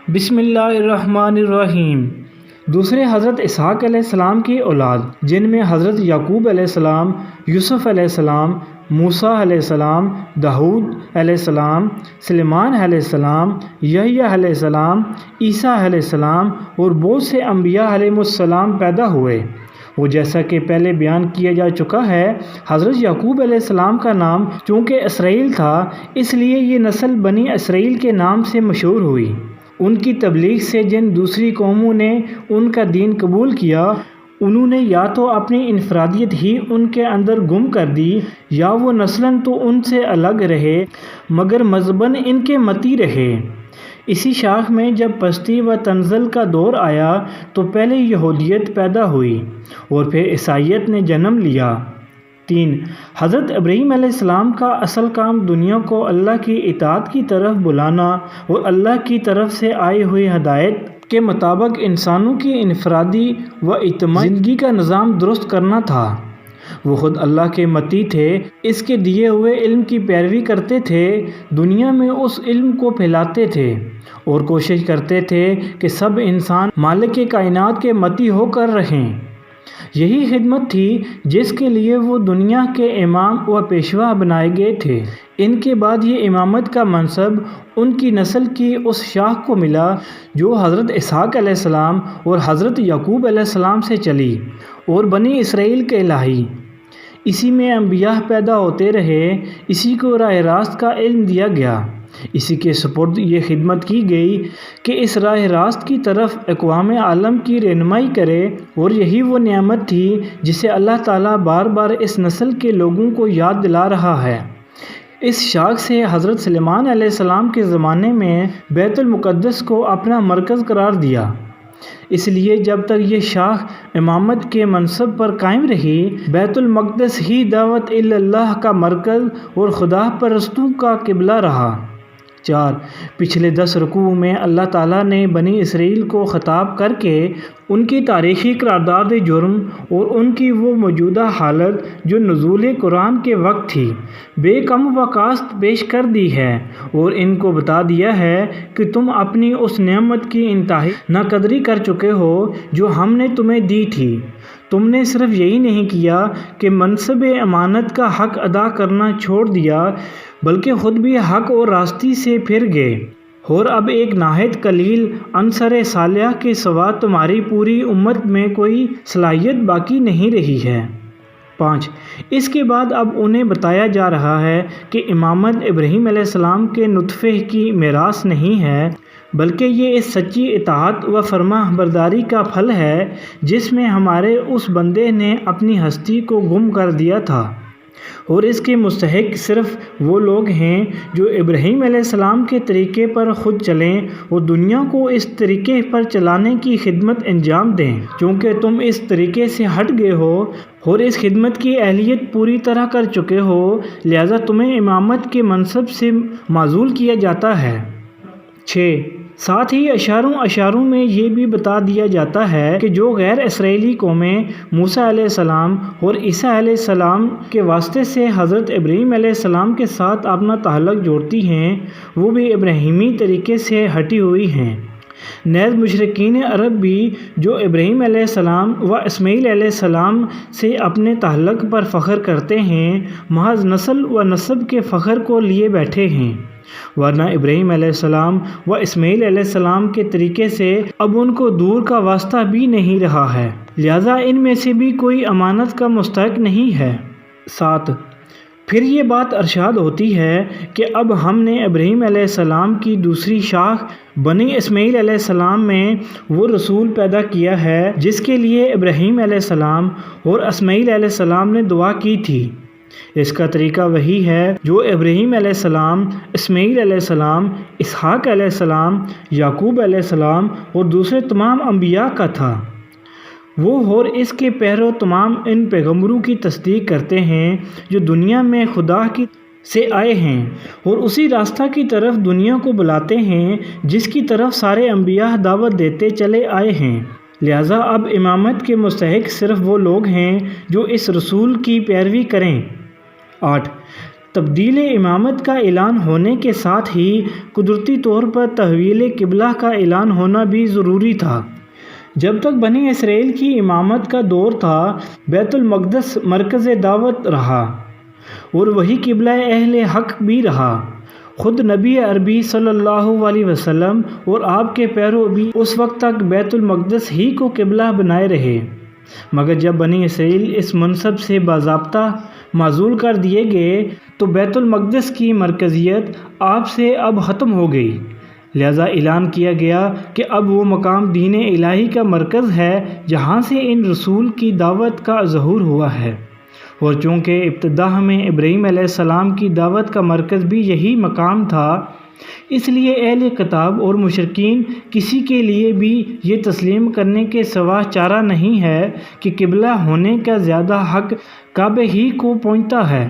بسم اللہ الرحمن الرحیم۔ دوسرے حضرت اسحاق علیہ السلام کی اولاد، جن میں حضرت یعقوب علیہ السلام، یوسف علیہ السلام، موسیٰ علیہ السلام، داؤد علیہ السلام، سلیمان علیہ السلام، یحییٰ علیہ السلام، عیسیٰ علیہ السلام اور بہت سے انبیاء علیہ السلام پیدا ہوئے۔ وہ جیسا کہ پہلے بیان کیا جا چکا ہے، حضرت یعقوب علیہ السلام کا نام چونکہ اسرائیل تھا، اس لیے یہ نسل بنی اسرائیل کے نام سے مشہور ہوئی۔ ان کی تبلیغ سے جن دوسری قوموں نے ان کا دین قبول کیا، انہوں نے یا تو اپنی انفرادیت ہی ان کے اندر گم کر دی، یا وہ نسلاً تو ان سے الگ رہے مگر مذہباً ان کے متی رہے۔ اسی شاخ میں جب پستی و تنزل کا دور آیا تو پہلے یہودیت پیدا ہوئی اور پھر عیسائیت نے جنم لیا۔ 3. حضرت ابراہیم علیہ السلام کا اصل کام دنیا کو اللہ کی اطاعت کی طرف بلانا اور اللہ کی طرف سے آئی ہوئی ہدایت کے مطابق انسانوں کی انفرادی و اجتماعی زندگی کا نظام درست کرنا تھا۔ وہ خود اللہ کے متی تھے، اس کے دیے ہوئے علم کی پیروی کرتے تھے، دنیا میں اس علم کو پھیلاتے تھے اور کوشش کرتے تھے کہ سب انسان مالک کائنات کے متی ہو کر رہیں۔ یہی خدمت تھی جس کے لیے وہ دنیا کے امام و پیشوا بنائے گئے تھے۔ ان کے بعد یہ امامت کا منصب ان کی نسل کی اس شاخ کو ملا جو حضرت اسحاق علیہ السلام اور حضرت یعقوب علیہ السلام سے چلی اور بنی اسرائیل کہلائی۔ اسی میں انبیاء پیدا ہوتے رہے، اسی کو راہ راست کا علم دیا گیا، اسی کے سپرد یہ خدمت کی گئی کہ اس راہ راست کی طرف اقوام عالم کی رہنمائی کرے، اور یہی وہ نعمت تھی جسے اللہ تعالیٰ بار بار اس نسل کے لوگوں کو یاد دلا رہا ہے۔ اس شاخ سے حضرت سلیمان علیہ السلام کے زمانے میں بیت المقدس کو اپنا مرکز قرار دیا۔ اس لیے جب تک یہ شاخ امامت کے منصب پر قائم رہی، بیت المقدس ہی دعوت اللہ کا مرکز اور خدا پرستوں کا قبلہ رہا۔ 4. پچھلے 10 رکوع میں اللہ تعالیٰ نے بنی اسرائیل کو خطاب کر کے ان کی تاریخی قرارداد جرم اور ان کی وہ موجودہ حالت جو نزول قرآن کے وقت تھی، بے کم و کاست پیش کر دی ہے، اور ان کو بتا دیا ہے کہ تم اپنی اس نعمت کی انتہائی ناقدری کر چکے ہو جو ہم نے تمہیں دی تھی۔ تم نے صرف یہی نہیں کیا کہ منصب امانت کا حق ادا کرنا چھوڑ دیا، بلکہ خود بھی حق اور راستی سے پھر گئے، اور اب ایک نہایت قلیل عنصر صالحہ کے سوا تمہاری پوری امت میں کوئی صلاحیت باقی نہیں رہی ہے۔ 5. اس کے بعد اب انہیں بتایا جا رہا ہے کہ امامت ابراہیم علیہ السلام کے نطفے کی میراث نہیں ہے، بلکہ یہ اس سچی اطاعت و فرما برداری کا پھل ہے جس میں ہمارے اس بندے نے اپنی ہستی کو گم کر دیا تھا، اور اس کے مستحق صرف وہ لوگ ہیں جو ابراہیم علیہ السلام کے طریقے پر خود چلیں اور دنیا کو اس طریقے پر چلانے کی خدمت انجام دیں۔ چونکہ تم اس طریقے سے ہٹ گئے ہو اور اس خدمت کی اہلیت پوری طرح کر چکے ہو، لہذا تمہیں امامت کے منصب سے معزول کیا جاتا ہے۔ 6. ساتھ ہی اشاروں میں یہ بھی بتا دیا جاتا ہے کہ جو غیر اسرائیلی قومیں موسیٰ علیہ السلام اور عیسیٰ علیہ السلام کے واسطے سے حضرت ابراہیم علیہ السلام کے ساتھ اپنا تعلق جوڑتی ہیں، وہ بھی ابراہیمی طریقے سے ہٹی ہوئی ہیں۔ نیز مشرکین عرب بھی جو ابراہیم علیہ السلام و اسماعیل علیہ السلام سے اپنے تعلق پر فخر کرتے ہیں، محض نسل و نسب کے فخر کو لیے بیٹھے ہیں، ورنہ ابراہیم علیہ السلام و اسماعیل علیہ السلام کے طریقے سے اب ان کو دور کا واسطہ بھی نہیں رہا ہے، لہذا ان میں سے بھی کوئی امانت کا مستحق نہیں ہے۔ 7. پھر یہ بات ارشاد ہوتی ہے کہ اب ہم نے ابراہیم علیہ السلام کی دوسری شاخ بنی اسماعیل علیہ السلام میں وہ رسول پیدا کیا ہے جس کے لیے ابراہیم علیہ السلام اور اسماعیل علیہ السلام نے دعا کی تھی۔ اس کا طریقہ وہی ہے جو ابراہیم علیہ السلام، اسماعیل علیہ السلام، اسحاق علیہ السلام، یعقوب علیہ السلام اور دوسرے تمام انبیاء کا تھا۔ وہ اور اس کے پیرو تمام ان پیغمبروں کی تصدیق کرتے ہیں جو دنیا میں خدا کی سے آئے ہیں، اور اسی راستہ کی طرف دنیا کو بلاتے ہیں جس کی طرف سارے انبیاء دعوت دیتے چلے آئے ہیں۔ لہذا اب امامت کے مستحق صرف وہ لوگ ہیں جو اس رسول کی پیروی کریں۔ 8. تبدیل امامت کا اعلان ہونے کے ساتھ ہی قدرتی طور پر تحویل قبلہ کا اعلان ہونا بھی ضروری تھا۔ جب تک بنی اسرائیل کی امامت کا دور تھا، بیت المقدس مرکز دعوت رہا اور وہی قبلہ اہل حق بھی رہا۔ خود نبی عربی صلی اللہ علیہ وسلم اور آپ کے پیرو بھی اس وقت تک بیت المقدس ہی کو قبلہ بنائے رہے، مگر جب بنی اسرائیل اس منصب سے باضابطہ معزول کر دیے گئے تو بیت المقدس کی مرکزیت آپ سے اب ختم ہو گئی، لہذا اعلان کیا گیا کہ اب وہ مقام دین الہی کا مرکز ہے جہاں سے ان رسول کی دعوت کا ظہور ہوا ہے، اور چونکہ ابتدا میں ابراہیم علیہ السلام کی دعوت کا مرکز بھی یہی مقام تھا، اس لیے اہل کتاب اور مشرکین کسی کے لیے بھی یہ تسلیم کرنے کے سوا چارہ نہیں ہے کہ قبلہ ہونے کا زیادہ حق کعبہ ہی کو پہنچتا ہے۔